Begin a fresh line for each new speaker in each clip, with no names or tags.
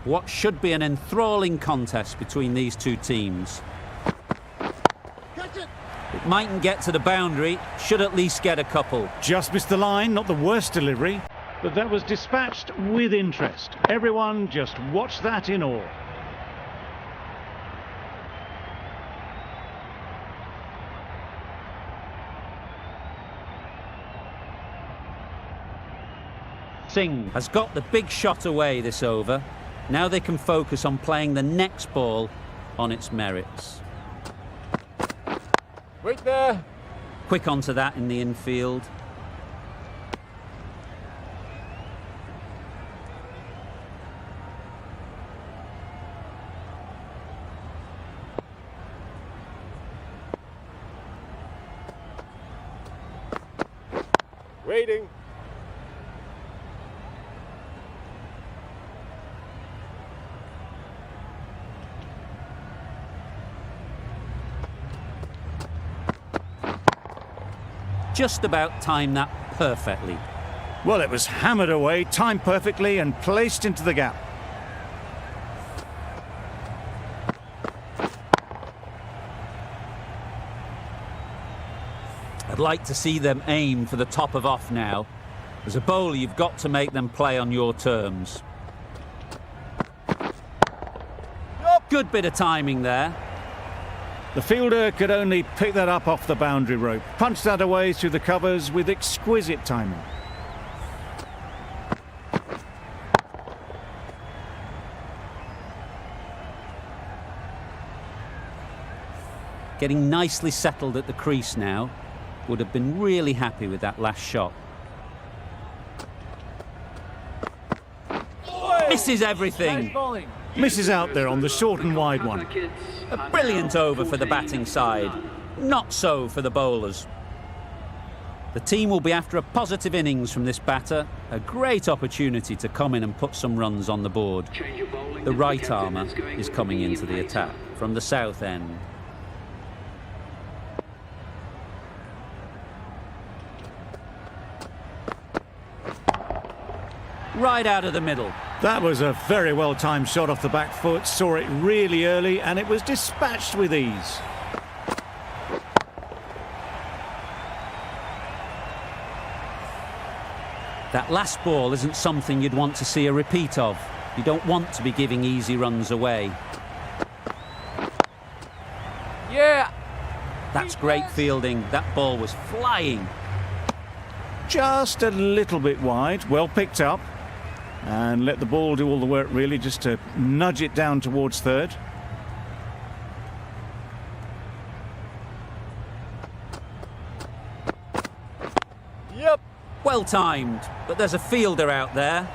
What should be an enthralling contest between these two teams. It mightn't get to the boundary, should at least get a couple.
Just missed the line, not the worst delivery, but that was dispatched with interest. Everyone just watched that in awe.
Singh has got the big shot away this over. Now they can focus on playing the next ball on its merits.
Wait there.
Quick onto that in the infield.
Waiting.
Just about timed that perfectly.
Well, it was hammered away, timed perfectly and placed into the gap.
I'd like to see them aim for the top of off now. As a bowler, you've got to make them play on your terms. Good bit of timing there.
The fielder could only pick that up off the boundary rope, punched that away through the covers with exquisite timing.
Getting nicely settled at the crease now. Would have been really happy with that last shot. Misses everything.
Misses out there on the short and wide one.
A brilliant over for the batting side. Not so for the bowlers. The team will be after a positive innings from this batter. A great opportunity to come in and put some runs on the board. The right armour is coming into the attack from the south end. Right out of the middle.
That was a very well-timed shot off the back foot, saw it really early and it was dispatched with ease.
That last ball isn't something you'd want to see a repeat of. You don't want to be giving easy runs away.
Yeah.
That's great fielding. That ball was flying.
Just a little bit wide, well picked up. And let the ball do all the work really, just to nudge it down towards third.
Yep.
Well timed, but there's a fielder out there.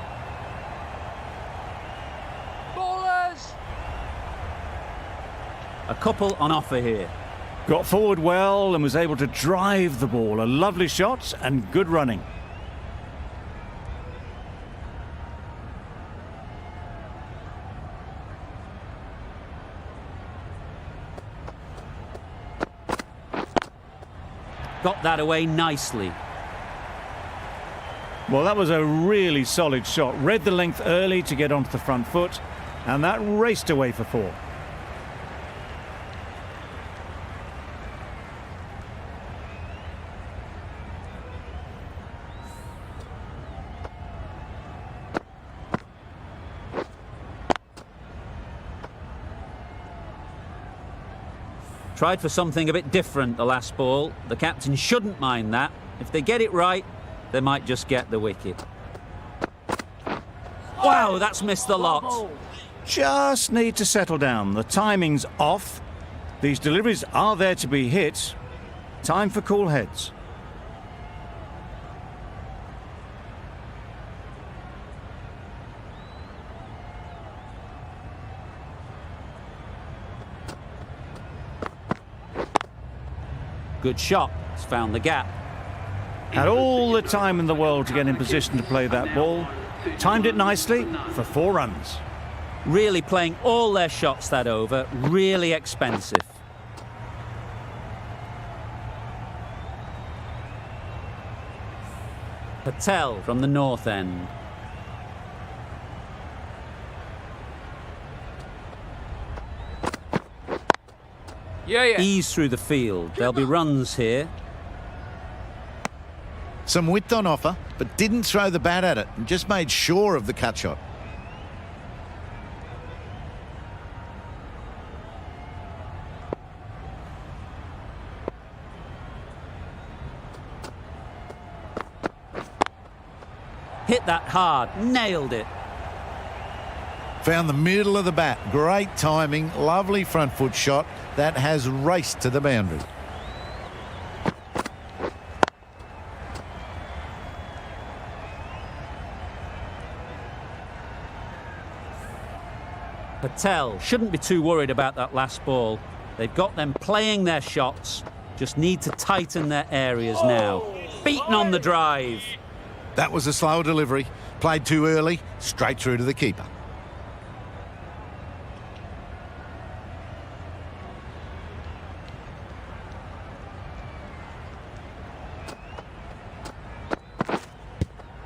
Ballers.
A couple on offer here.
Got forward well and was able to drive the ball. A lovely shot and good running.
Got that away nicely.
Well, that was a really solid shot. Read the length early to get onto the front foot, and that raced away for four.
Tried for something a bit different the last ball. The captain shouldn't mind that. If they get it right, they might just get the wicket. Wow, that's missed the lot.
Just need to settle down. The timing's off. These deliveries are there to be hit. Time for cool heads.
Good shot. It's found the gap.
Had all the time in the world to get in position to play that ball. Timed it nicely for 4 runs.
Really playing all their shots that over. Really expensive. Patel from the north end.
Yeah.
Ease through the field. There'll be runs here.
Some width on offer, but didn't throw the bat at it and just made sure of the cut shot.
Hit that hard. Nailed it.
Found the middle of the bat. Great timing. Lovely front foot shot that has raced to the boundary.
Patel shouldn't be too worried about that last ball. They've got them playing their shots. Just need to tighten their areas now. Beaten on the drive.
That was a slower delivery. Played too early. Straight through to the keeper.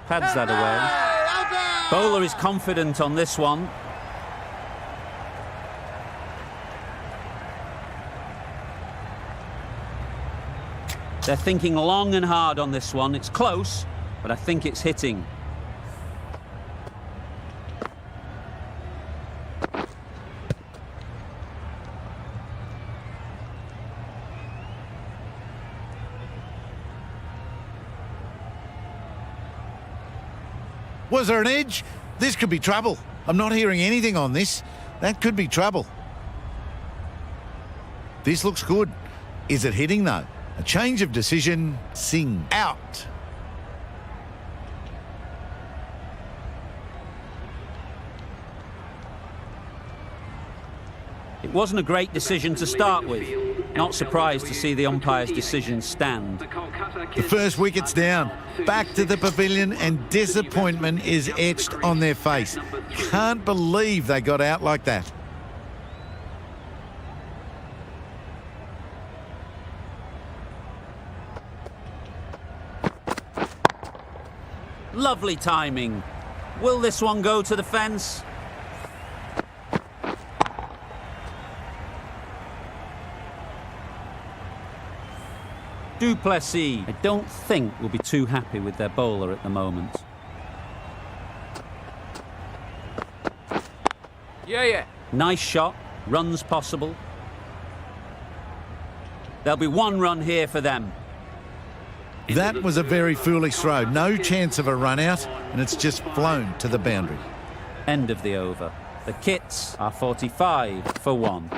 Pads that away. Bowler is confident on this one. They're thinking long and hard on this one. It's close, but I think it's hitting.
Was there an edge? This could be trouble. I'm not hearing anything on this. That could be trouble. This looks good. Is it hitting though? A change of decision. Sing out.
It wasn't a great decision to start with. Not surprised to see the umpire's decision stand.
The first wicket's down. Back to the pavilion and disappointment is etched on their face. Can't believe they got out like that.
Lovely timing. Will this one go to the fence? Duplessis, I don't think, will be too happy with their bowler at the moment.
Yeah.
Nice shot, runs possible. There'll be one run here for them.
That was a very foolish throw. No chance of a run out, and it's just flown to the boundary.
End of the over. The Kits are 45 for 1.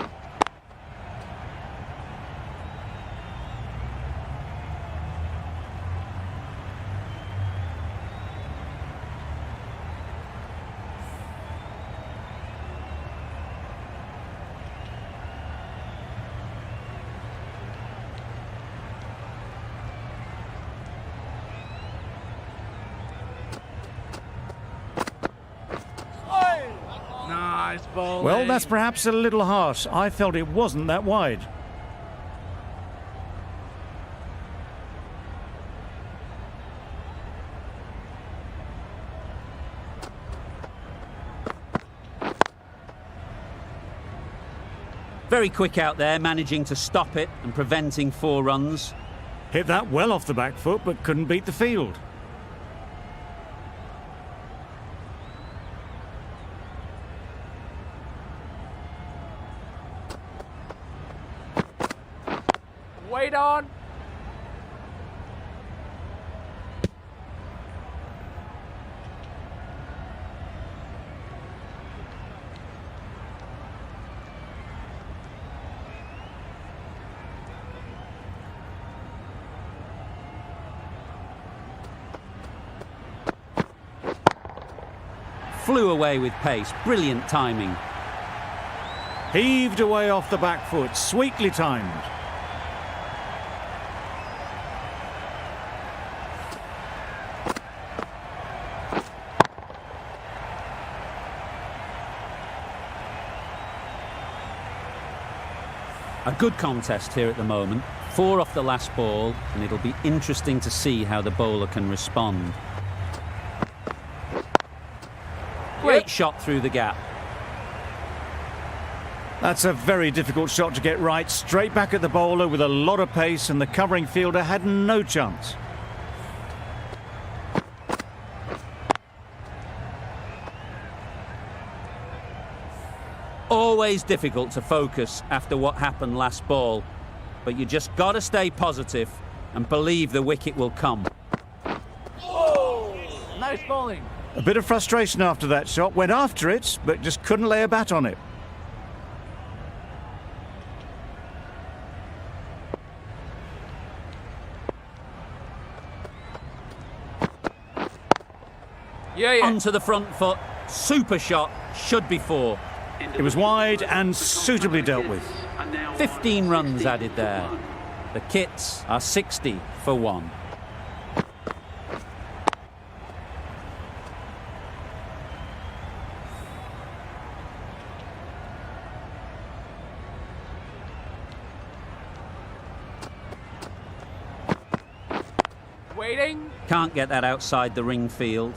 Nice ball.
Well, that's perhaps a little harsh. I felt it wasn't that wide.
Very quick out there, managing to stop it and preventing 4 runs.
Hit that well off the back foot, but couldn't beat the field.
Wait on.
Flew away with pace. Brilliant timing.
Heaved away off the back foot, sweetly timed.
A good contest here at the moment. 4 off the last ball, and it'll be interesting to see how the bowler can respond. Great shot through the gap.
That's a very difficult shot to get right. Straight back at the bowler with a lot of pace, and the covering fielder had no chance.
Always difficult to focus after what happened last ball, but you just got to stay positive and believe the wicket will come.
Oh, nice bowling.
A bit of frustration after that shot. Went after it, but just couldn't lay a bat on it.
Yeah.
Onto the front foot. Super shot. Should be 4.
It was wide and suitably dealt with.
15 runs added there. The Kits are 60 for 1.
Waiting.
Can't get that outside the ring field.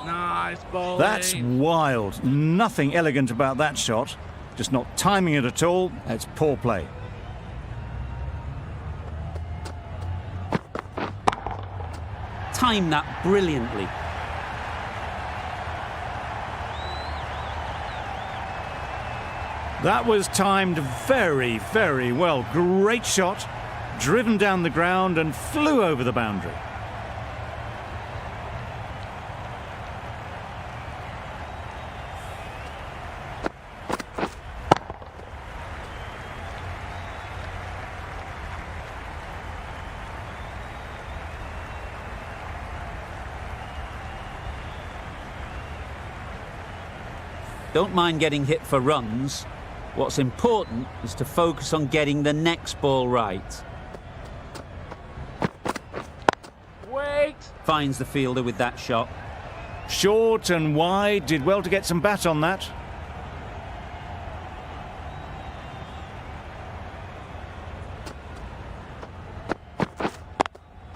Nice bowling.
That's wild. Nothing elegant about that shot. Just not timing it at all. It's poor play.
Timed that brilliantly.
That was timed very, very well. Great shot. Driven down the ground and flew over the boundary.
Don't mind getting hit for runs. What's important is to focus on getting the next ball right.
Wait.
Finds the fielder with that shot.
Short and wide. Did well to get some bat on that.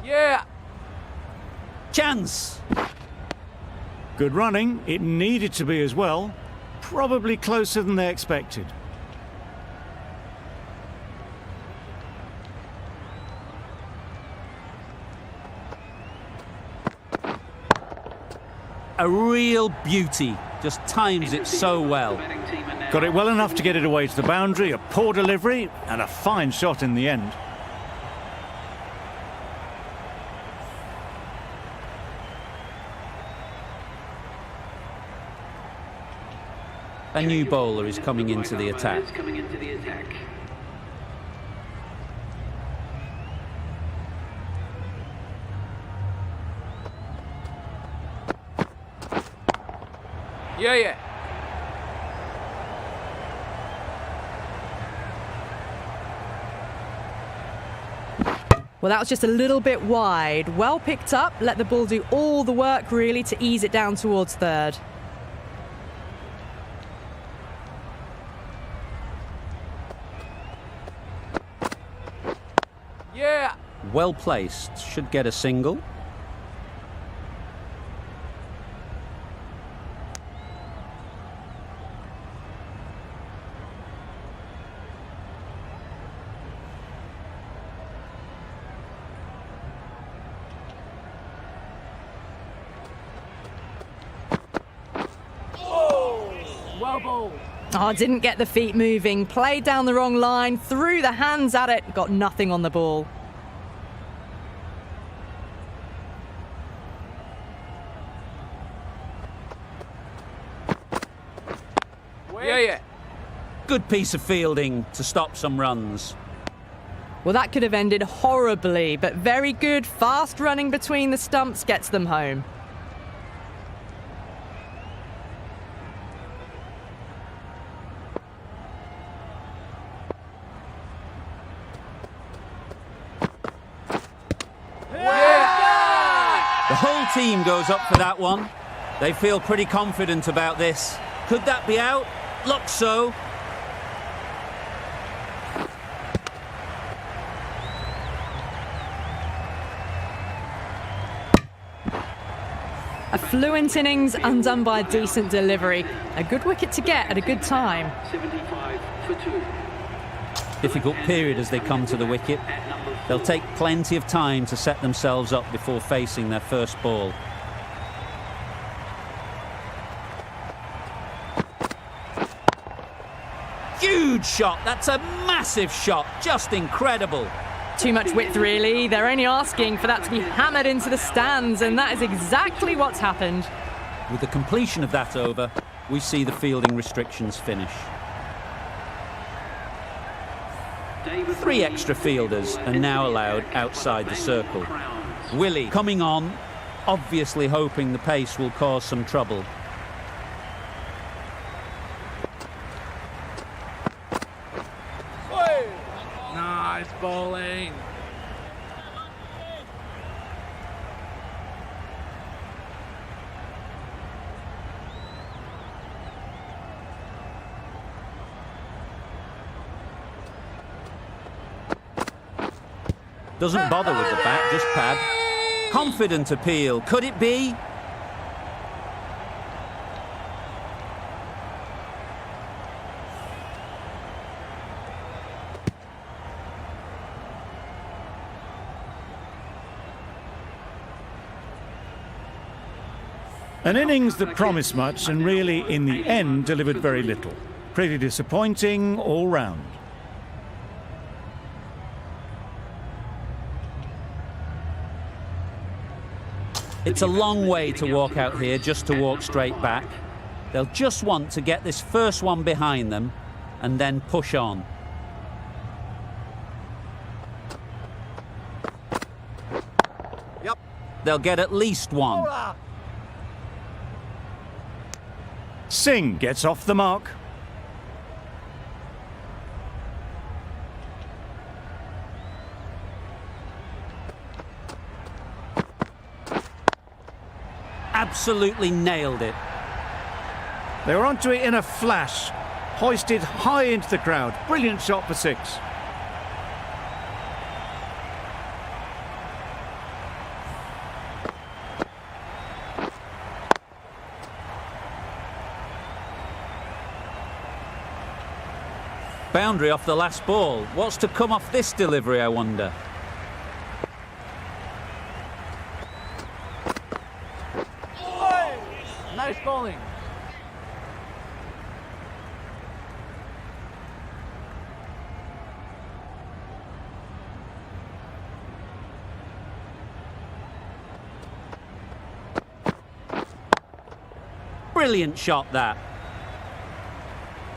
Yeah.
Chance!
Good running. It needed to be as well. Probably closer than they expected.
A real beauty. Just times it so well.
Got it well enough to get it away to the boundary. A poor delivery and a fine shot in the end.
A new bowler is coming into the attack.
Yeah.
Well, that was just a little bit wide. Well picked up, let the ball do all the work really to ease it down towards third.
Yeah.
Well placed. Should get a single.
Well bowled.
Oh, didn't get the feet moving. Played down the wrong line, threw the hands at it, got nothing on the ball.
Yeah.
Good piece of fielding to stop some runs.
Well, that could have ended horribly, but very good, fast running between the stumps gets them home.
The whole team goes up for that one. They feel pretty confident about this. Could that be out? Looks so.
A fluent innings undone by a decent delivery. A good wicket to get at a good time.
75 for 2.
Difficult period as they come to the wicket. They'll take plenty of time to set themselves up before facing their first ball. Huge shot. That's a massive shot. Just incredible.
Too much width, really. They're only asking for that to be hammered into the stands, and that is exactly what's happened.
With the completion of that over, we see the fielding restrictions finish. 3 extra fielders are now allowed outside the circle. Willie coming on, obviously hoping the pace will cause some trouble.
Nice bowling.
Doesn't bother with the bat, just pad. Confident appeal, could it be?
An innings that promised much and really, in the end, delivered very little. Pretty disappointing all round.
It's a long way to walk out here just to walk straight back. They'll just want to get this first one behind them and then push on.
Yep.
They'll get at least one.
Singh gets off the mark.
Absolutely nailed it.
They were onto it in a flash. Hoisted high into the crowd. Brilliant shot for 6.
Boundary off the last ball. What's to come off this delivery, I wonder?
Nice bowling.
Brilliant shot, that.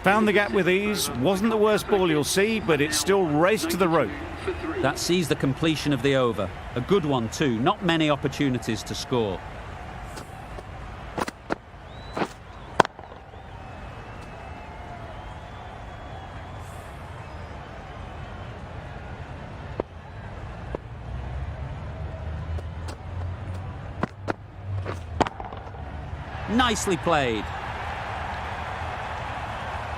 Found the gap with ease. Wasn't the worst ball you'll see, but it still raced to the rope.
That sees the completion of the over. A good one too. Not many opportunities to score. Nicely played.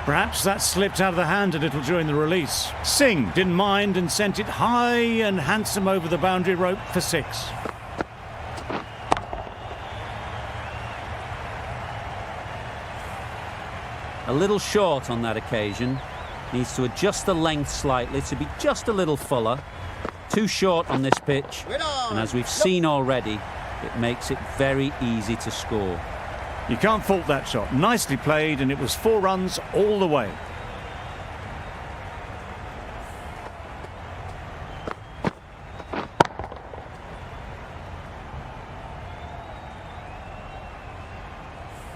Perhaps that slipped out of the hand a little during the release. Singh didn't mind and sent it high and handsome over the boundary rope for 6.
A little short on that occasion. Needs to adjust the length slightly to be just a little fuller. Too short on this pitch. And as we've seen already, it makes it very easy to score.
You can't fault that shot. Nicely played, and it was 4 runs all the way.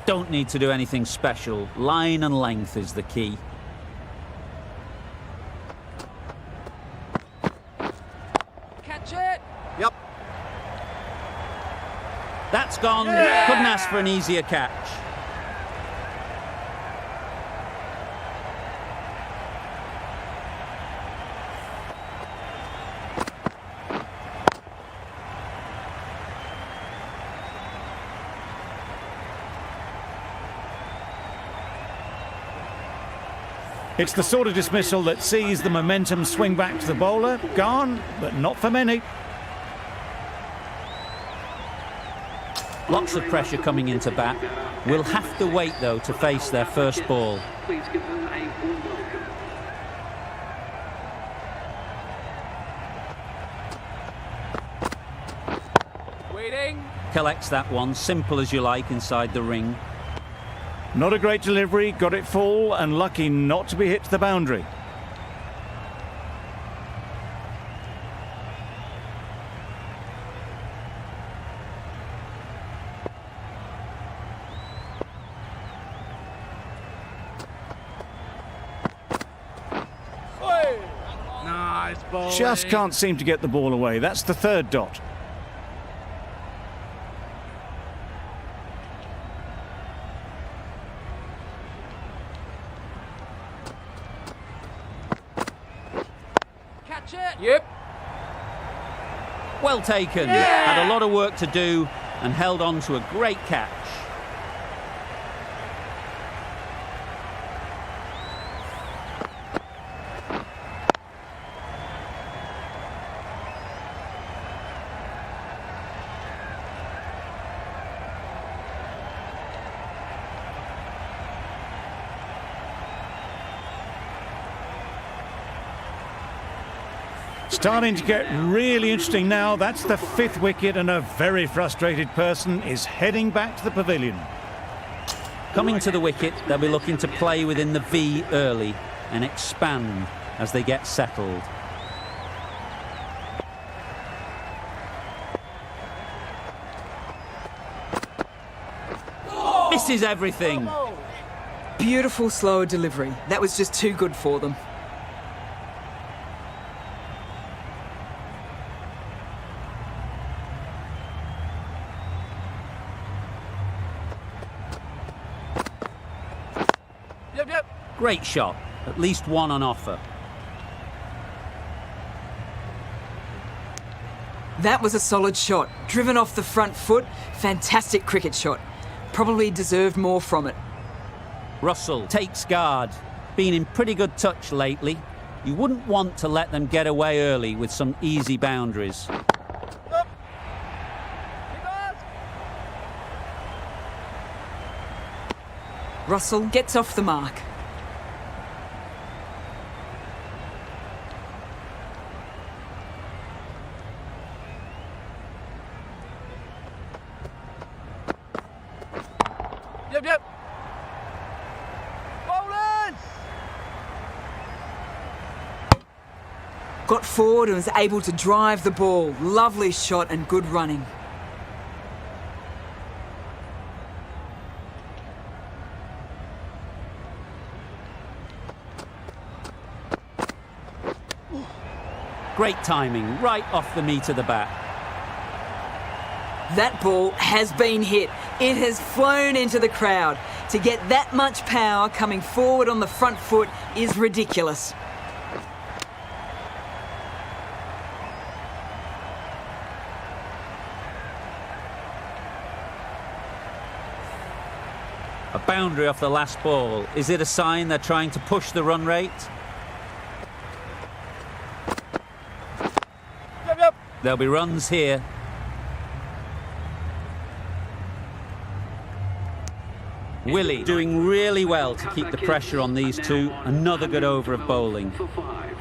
Don't need to do anything special. Line and length is the key.
Catch it.
Yep.
That's gone. Couldn't ask for an easier catch.
It's the sort of dismissal that sees the momentum swing back to the bowler. Gone, but not for many.
Lots of pressure coming into bat. We'll have to wait, though, to face their first ball.
Please give them a warm welcome.
Waiting.
Collects that one, simple as you like, inside the ring.
Not a great delivery, got it full and lucky not to be hit to the boundary.
Nice ball.
Just can't seem to get the ball away. That's the third dot.
Catch it. Yep.
Well taken.
Yeah!
Had a lot of work to do and held on to a great catch.
Starting to get really interesting now. That's the fifth wicket and a very frustrated person is heading back to the pavilion.
Coming to the wicket, they'll be looking to play within the V early and expand as they get settled. Misses everything.
Beautiful slower delivery. That was just too good for them.
Yep.
Great shot. At least one on offer.
That was a solid shot. Driven off the front foot. Fantastic cricket shot. Probably deserved more from it.
Russell takes guard. Been in pretty good touch lately. You wouldn't want to let them get away early with some easy boundaries.
Russell gets off the mark.
Yep. Bowlers!
Got forward and was able to drive the ball. Lovely shot and good running.
Great timing, right off the meat of the bat.
That ball has been hit. It has flown into the crowd. To get that much power coming forward on the front foot is ridiculous.
A boundary off the last ball. Is it a sign they're trying to push the run rate?
Yep.
There'll be runs here. Willie doing really well to keep the pressure on these two. Another good over of bowling.
For 5.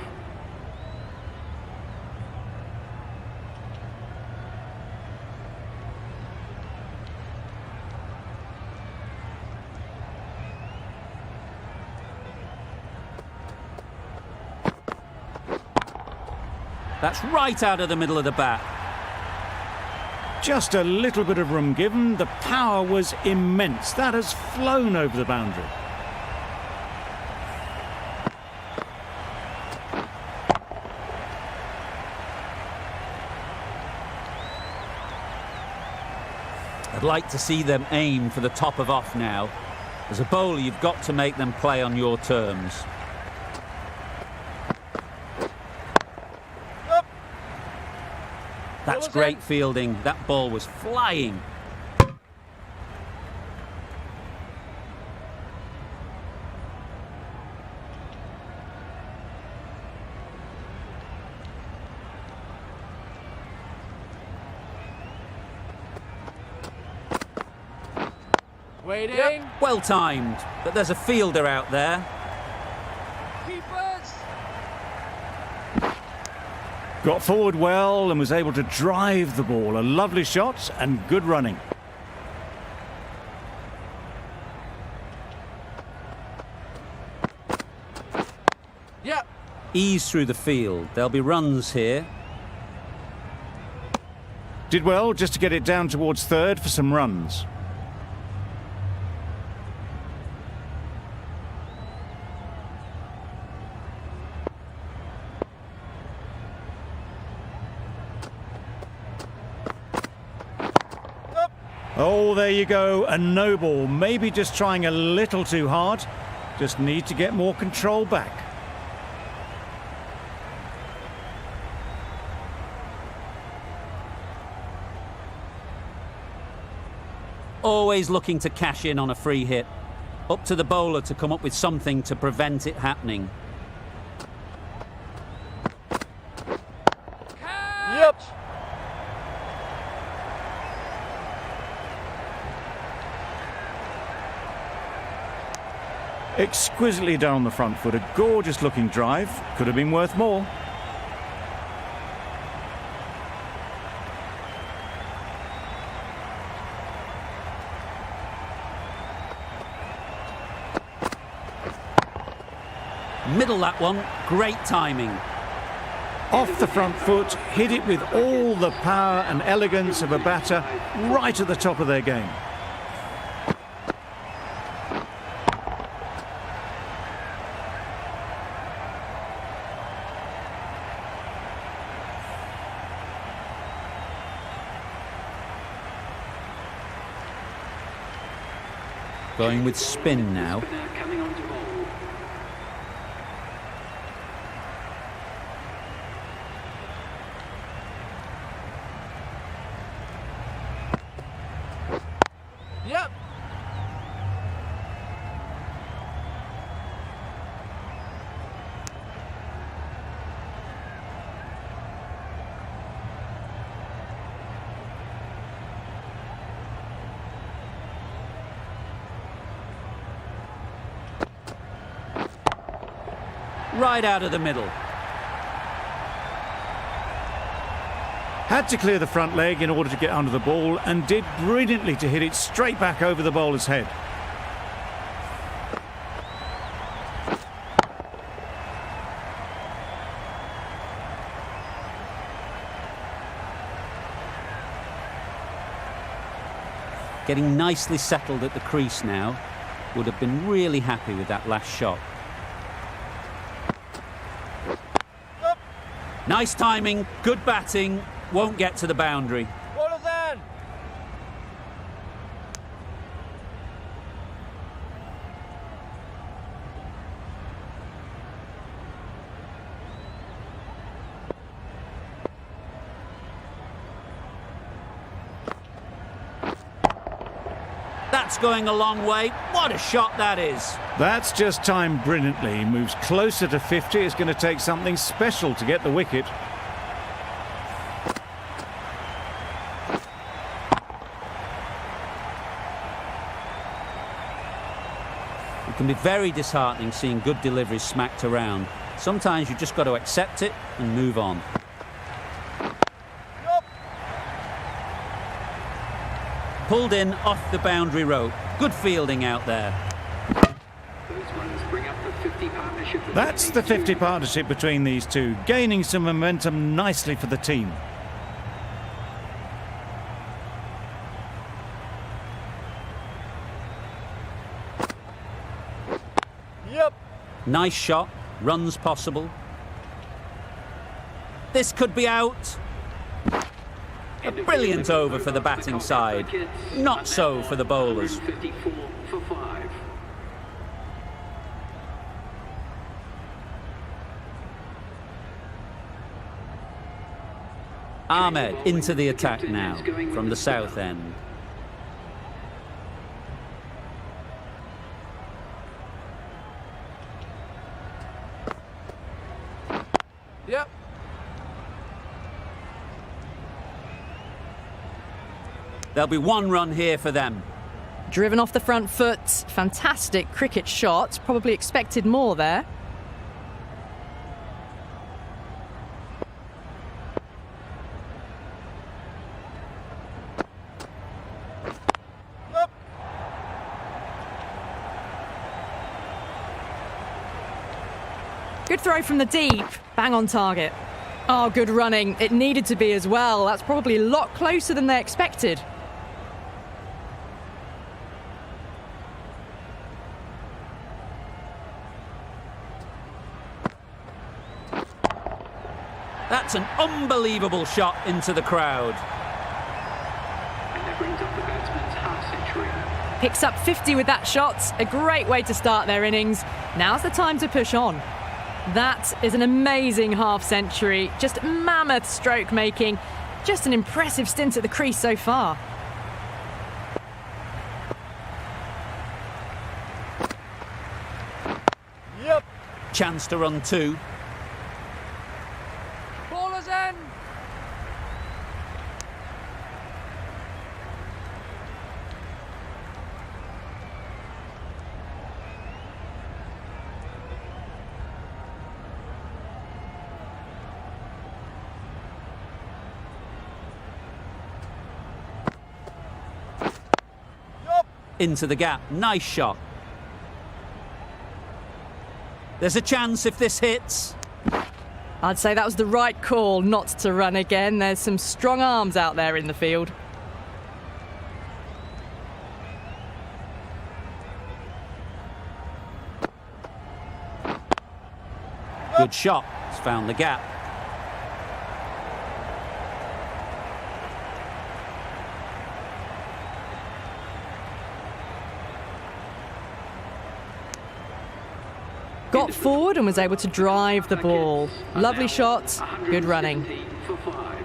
That's right out of the middle of the bat.
Just a little bit of room given. The power was immense. That has flown over the boundary.
I'd like to see them aim for the top of off now. As a bowler, you've got to make them play on your terms. That's great fielding. That ball was flying.
Waiting.
Yep. Well timed, but there's a fielder out there.
Keepers.
Got forward well and was able to drive the ball. A lovely shot and good running.
Yep.
Ease through the field. There'll be runs here.
Did well just to get it down towards third for some runs. Oh, there you go, a no ball. Maybe just trying a little too hard. Just need to get more control back.
Always looking to cash in on a free hit. Up to the bowler to come up with something to prevent it happening.
Yep.
Exquisitely down the front foot, a gorgeous looking drive. Could have been worth more.
Middle that one, great timing.
Off the front foot, hit it with all the power and elegance of a batter, right at the top of their game.
Going with spin now.
Coming on to bowl.
Yep.
Right out of the middle.
Had to clear the front leg in order to get under the ball and did brilliantly to hit it straight back over the bowler's head.
Getting nicely settled at the crease now. Would have been really happy with that last shot. Nice timing, good batting, won't get to the boundary.
Bowlers in.
That's going a long way. What a shot that is.
That's just timed brilliantly. He moves closer to 50. It's going to take something special to get the wicket.
It can be very disheartening seeing good deliveries smacked around. Sometimes you just got to accept it and move on. Pulled in off the boundary rope. Good fielding out there.
Those runs bring up the 50 partnership.
That's the 50 partnership between these two, gaining some momentum nicely for the team.
Yep.
Nice shot. Runs possible. This could be out. A brilliant over for the batting side. Not so for the bowlers.
54 for 5.
Ahmed into the attack now from the south end.
Yep.
There'll be one run here for them.
Driven off the front foot. Fantastic cricket shot. Probably expected more there. Good throw from the deep. Bang on target. Oh, good running. It needed to be as well. That's probably a lot closer than they expected.
That's an unbelievable shot into the crowd.
And that brings up the batsman's half-century.
Picks up 50 with that shot. A great way to start their innings. Now's the time to push on. That is an amazing half-century. Just mammoth stroke making. Just an impressive stint at the crease so far.
Yep.
Chance to run two.
Ballers in.
Into the gap. Nice shot. There's a chance if this hits.
I'd say that was the right call not to run again. There's some strong arms out there in the field.
Good shot. It's found the gap.
Got forward and was able to drive the ball. Lovely shot, good running.
For 5.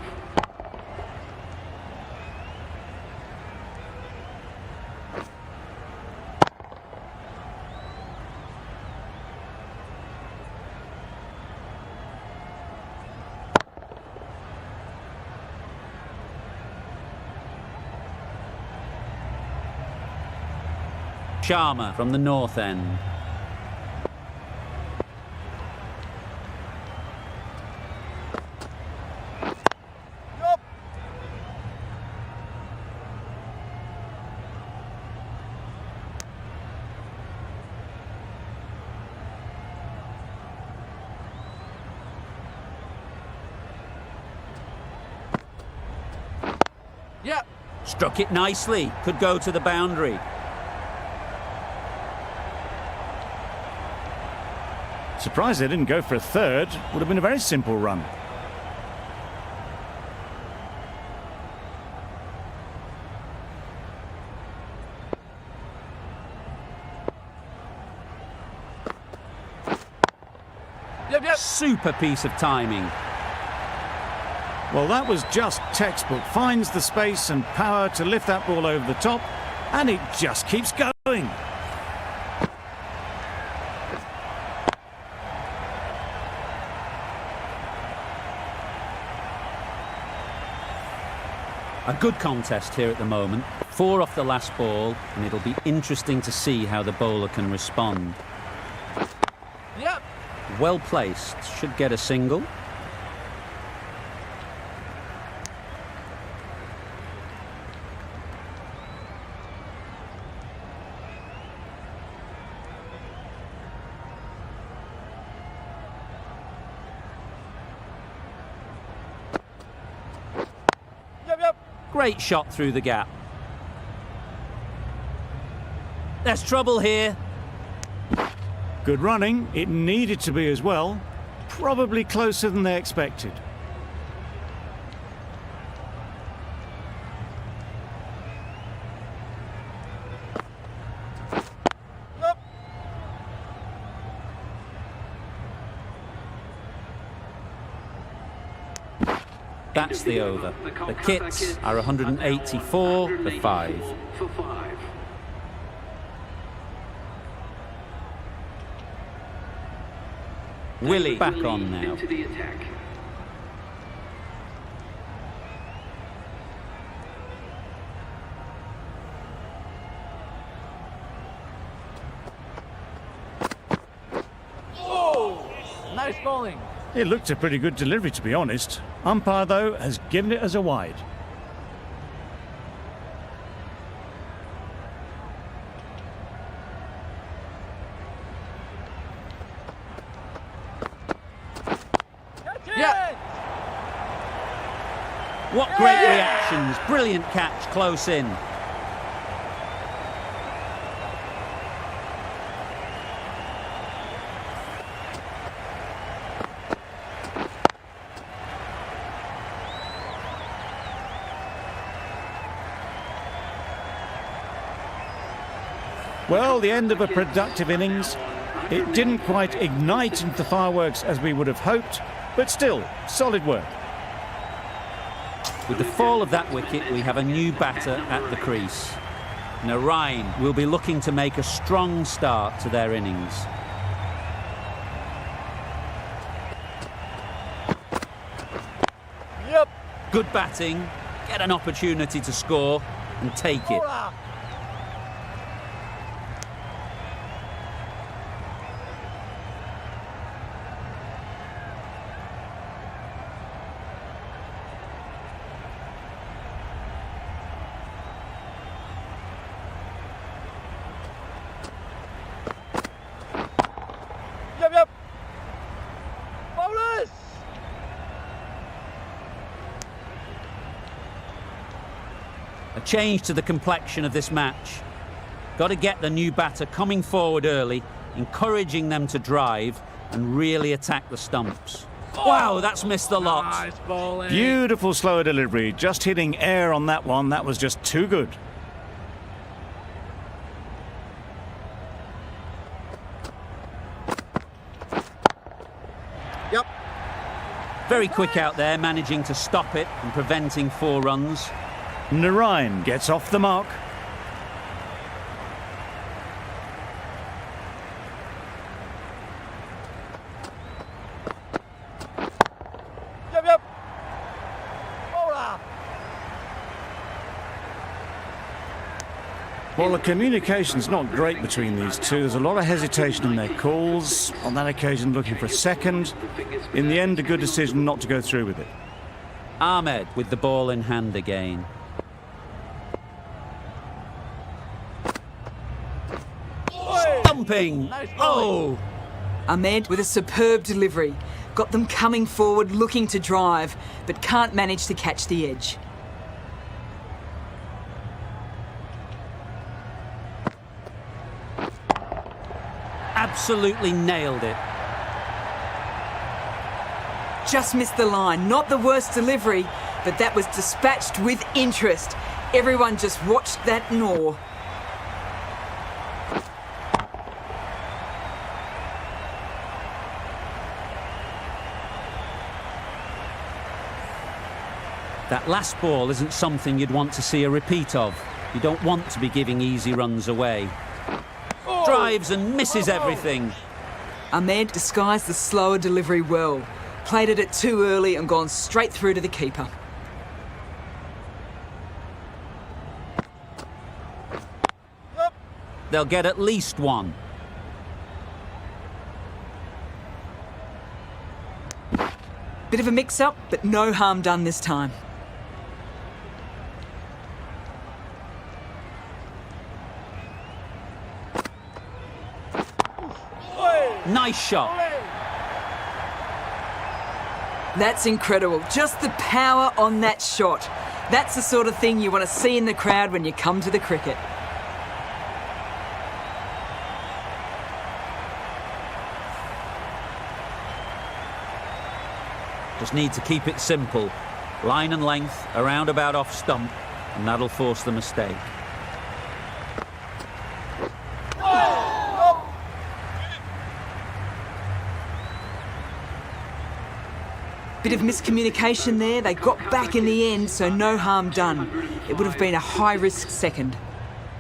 Sharma from the north end.
Yep.
Struck it nicely. Could go to the boundary.
Surprised they didn't go for a third. Would have been a very simple run.
Yep.
Super piece of timing.
Well, that was just textbook. Finds the space and power to lift that ball over the top, and it just keeps going.
A good contest here at the moment. 4 off the last ball, and it'll be interesting to see how the bowler can respond.
Yep.
Well placed. Should get a single.
Yep.
Great shot through the gap. There's trouble here.
Good running. It needed to be as well. Probably closer than they expected.
That's the over. The kits are 184 for 5.
For 5.
Willie back on now.
Into the attack.
bowling.
It looked a pretty good delivery, to be honest. Umpire, though, has given it as a wide.
Yeah.
What great reactions. Brilliant catch close in.
Well, the end of a productive innings. It didn't quite ignite into the fireworks as we would have hoped, but still, solid work.
With the fall of that wicket, we have a new batter at the crease. Narain will be looking to make a strong start to their innings.
Yep.
Good batting, get an opportunity to score and take it.
Bowler. Yep. Bowlers.
A change to the complexion of this match. Got to get the new batter coming forward early, encouraging them to drive and really attack the stumps. Wow, that's missed the lot.
Nice bowling.
Beautiful slower delivery, just hitting air on that one. That was just too good.
Yep.
Very quick out there, managing to stop it and preventing 4 runs.
Narain gets off the mark.
Yep. Bowler.
Well, the communication's not great between these two. There's a lot of hesitation in their calls. On that occasion, looking for a second. In the end, a good decision not to go through with it.
Ahmed with the ball in hand again. Stumping! Oh!
Ahmed with a superb delivery. Got them coming forward, looking to drive, but can't manage to catch the edge.
Absolutely nailed it.
Just missed the line. Not the worst delivery, but that was dispatched with interest. Everyone just watched that in awe.
That last ball isn't something you'd want to see a repeat of. You don't want to be giving easy runs away. Drives and misses everything.
Ahmed disguised the slower delivery well. Played it too early and gone straight through to the keeper.
They'll get at least 1.
Bit of a mix-up, but no harm done this time.
Nice shot.
That's incredible. Just the power on that shot. That's the sort of thing you want to see in the crowd when you come to the cricket.
Just need to keep it simple. Line and length, around about off stump, and that'll force the mistake.
Bit of miscommunication there. They got back in the end, so no harm done. It would have been a high-risk second.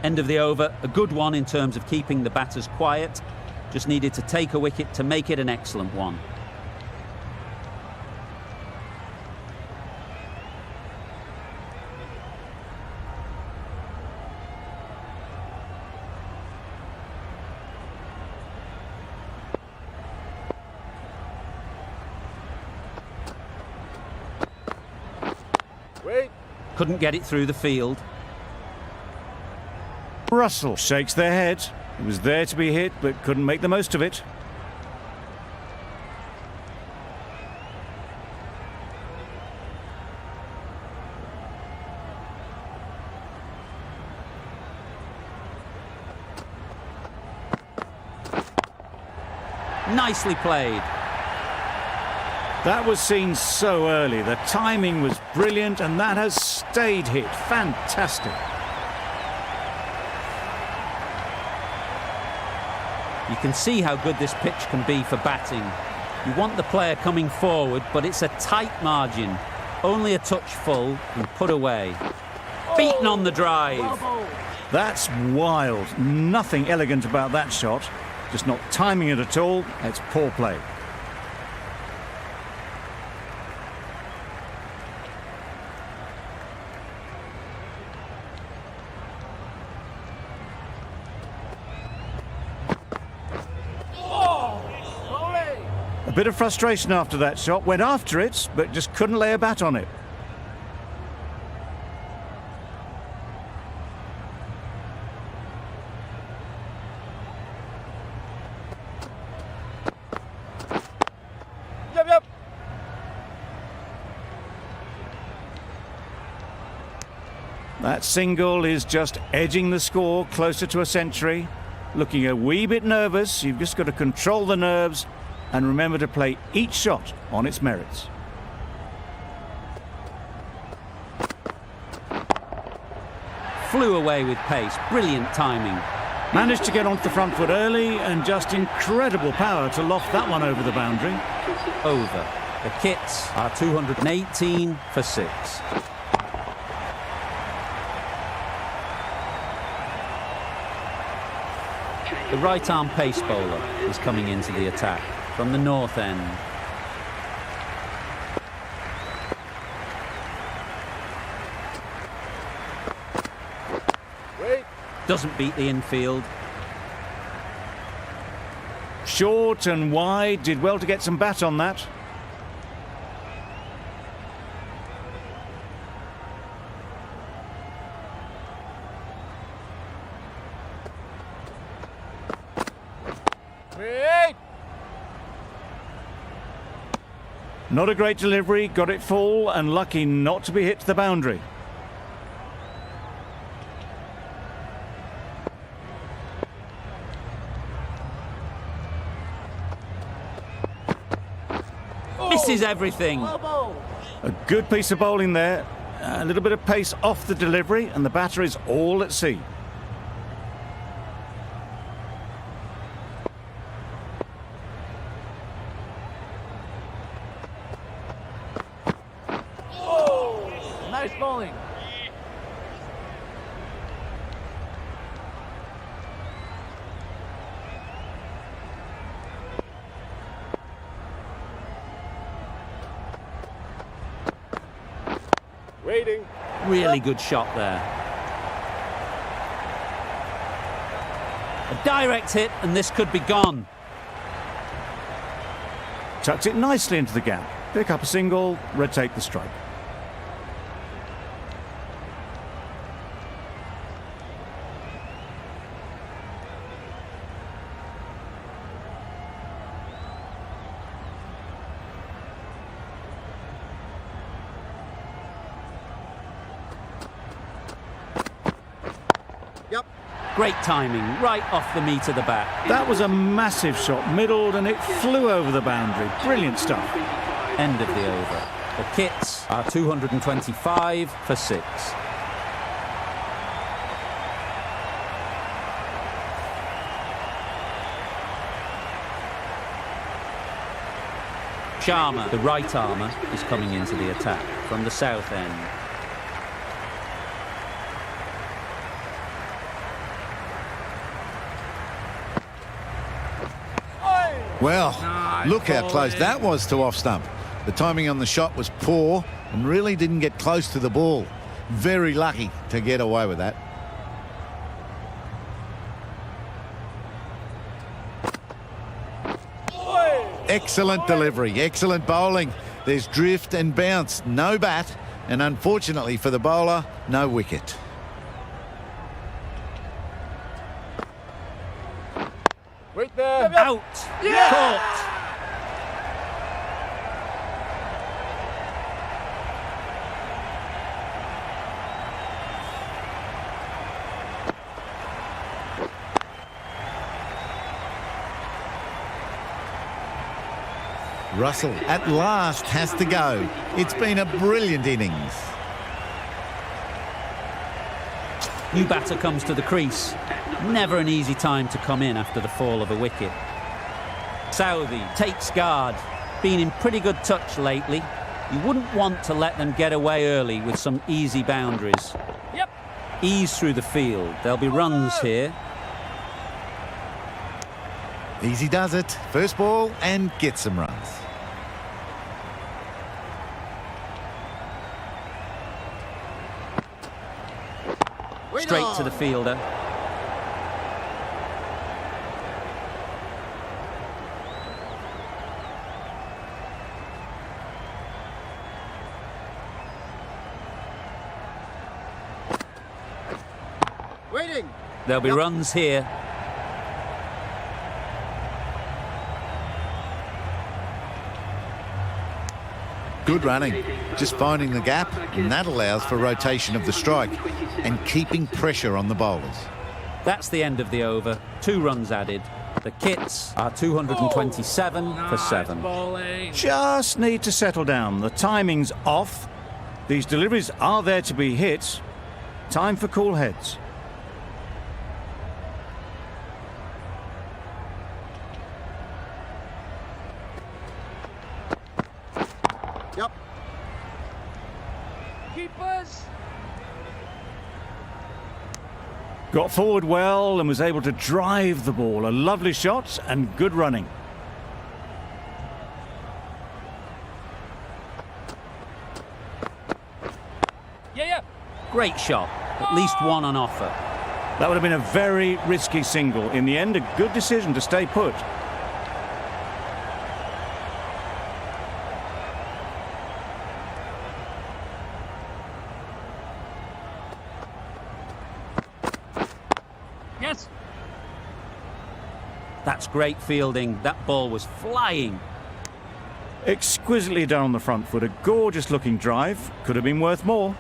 End of the over, a good one in terms of keeping the batters quiet. Just needed to take a wicket to make it an excellent one.
Wait.
Couldn't get it through the field.
Russell shakes their head. He was there to be hit, but couldn't make the most of it.
Nicely played.
That was seen so early. The timing was brilliant, and that has stayed hit. Fantastic.
You can see how good this pitch can be for batting. You want the player coming forward, but it's a tight margin. Only a touch full and put away. Beaten on the drive.
That's wild. Nothing elegant about that shot. Just not timing it at all. It's poor play. A bit of frustration after that shot. Went after it, but just couldn't lay a bat on it.
Yep.
That single is just edging the score closer to a century. Looking a wee bit nervous. You've just got to control the nerves and remember to play each shot on its merits.
Flew away with pace. Brilliant timing.
Managed to get onto the front foot early and just incredible power to loft that one over the boundary.
Over. The kits are 218 for 6. The right-arm pace bowler is coming into the attack from the north end.
Wait.
Doesn't beat the infield.
Short and wide, did well to get some bat on that.
Wait.
Not a great delivery, got it full and lucky not to be hit to the boundary.
Misses everything.
A good piece of bowling there. A little bit of pace off the delivery and the batter is all at sea.
Nice bowling. Waiting.
Really good shot there. A direct hit and this could be gone.
Tucked it nicely into the gap. Pick up a single, rotate the strike.
Yep.
Great timing, right off the meat of the bat.
That was a massive shot, middled, and it flew over the boundary. Brilliant stuff.
End of the over. The kits are 225 for 6. Sharma, the right armour, is coming into the attack from the south end.
Well, look how close that was to off stump. The timing on the shot was poor and really didn't get close to the ball. Very lucky to get away with that. Excellent delivery, excellent bowling. There's drift and bounce, no bat, And unfortunately for the bowler, no wicket.
Right there.
Out. Caught.
Russell at last has to go. It's been a brilliant innings.
New batter comes to the crease. Never an easy time to come in after the fall of a wicket. Southey takes guard. Been in pretty good touch lately. You wouldn't want to let them get away early with some easy boundaries.
Yep.
Ease through the field. There'll be runs here.
Easy does it. First ball and gets some runs.
Straight to the fielder.
Waiting.
There'll be runs here.
Good running, just finding the gap, and that allows for rotation of the strike and keeping pressure on the bowlers.
That's the end of the over. 2 runs added. The kits are 227 for 7.
Bowling.
Just need to settle down. The timing's off. These deliveries are there to be hit. Time for cool heads.
Yep. Keepers.
Got forward well and was able to drive the ball. A lovely shot and good running.
Yeah.
Great shot. At least one on offer.
That would have been a very risky single. In the end, a good decision to stay put.
Yes.
That's great fielding. That ball was flying.
Exquisitely done on the front foot. A gorgeous looking drive. Could have been worth more.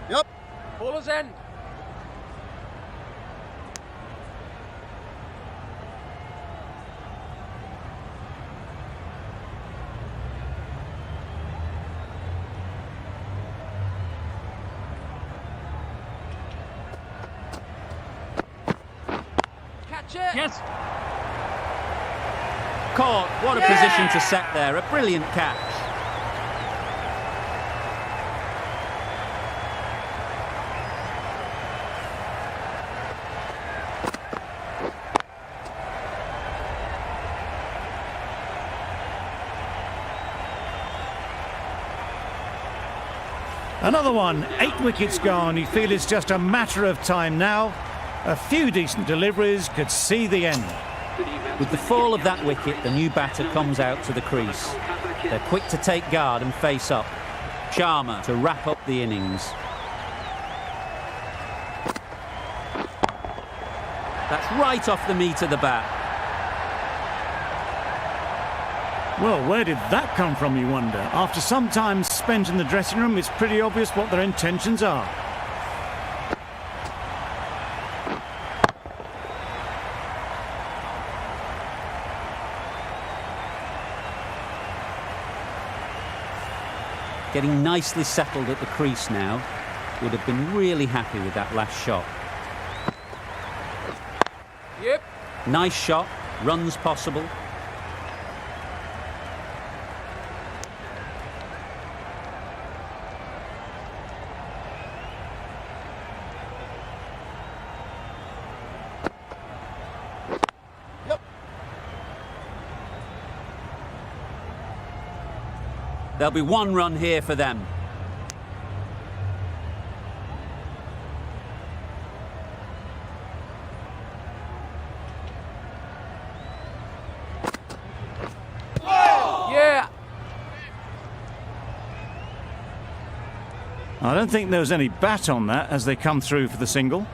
Yep. Bowler's end. Catch it. Yes.
Caught. What a position to set there. A brilliant catch.
Another one. 8 wickets gone. You feel it's just a matter of time now. A few decent deliveries could see the end.
With the fall of that wicket, the new batter comes out to the crease. They're quick to take guard and face up. Sharma to wrap up the innings. That's right off the meat of the bat.
Well, where did that come from, you wonder? After some time spent in the dressing room, it's pretty obvious what their intentions are.
Getting nicely settled at the crease now. Would have been really happy with that last shot.
Yep.
Nice shot. Runs possible. There'll be 1 run here for them.
I don't think there was any bat on that as they come through for the single.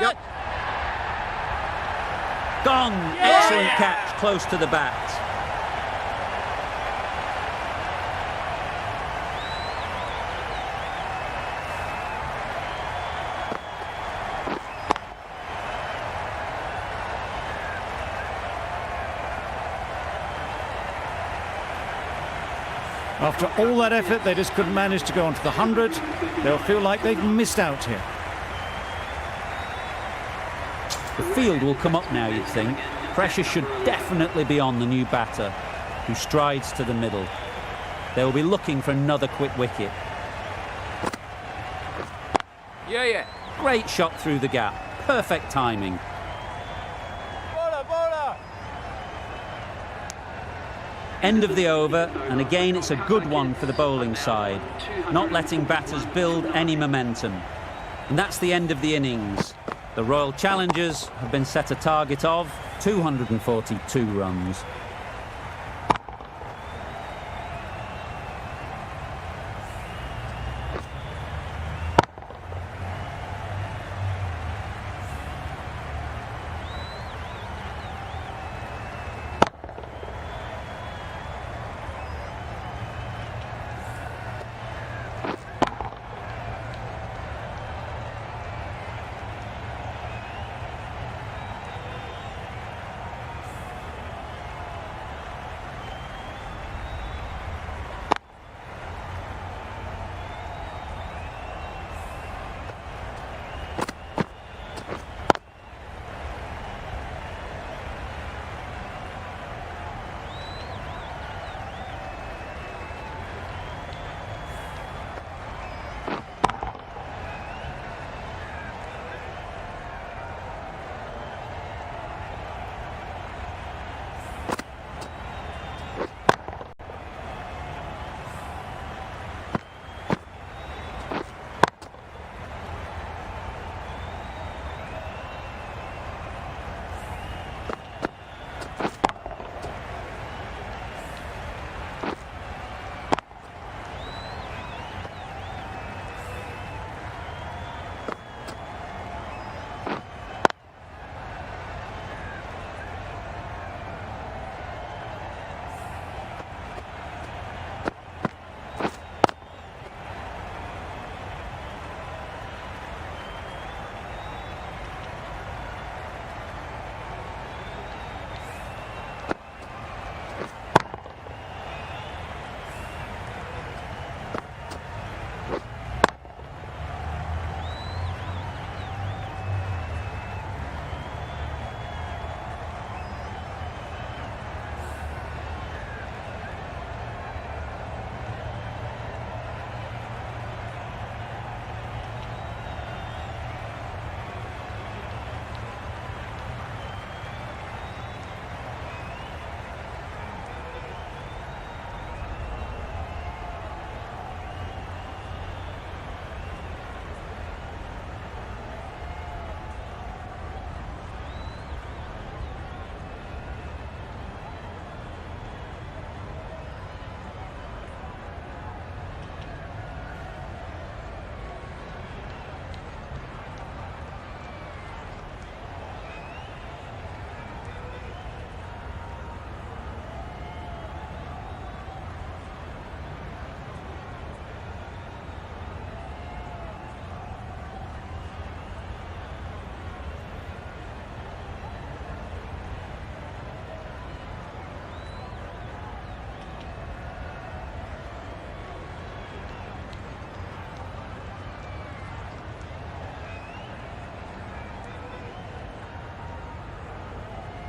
Yep.
Gone. Excellent catch, close to the bat.
After all that effort, they just couldn't manage to go onto the 100. They'll feel like they've missed out here.
The field will come up now, you'd think. Pressure should definitely be on the new batter, who strides to the middle. They will be looking for another quick wicket.
Yeah.
Great shot through the gap. Perfect timing. End of the over, and again it's a good one for the bowling side, not letting batters build any momentum. And that's the end of the innings. The Royal Challengers have been set a target of 242 runs.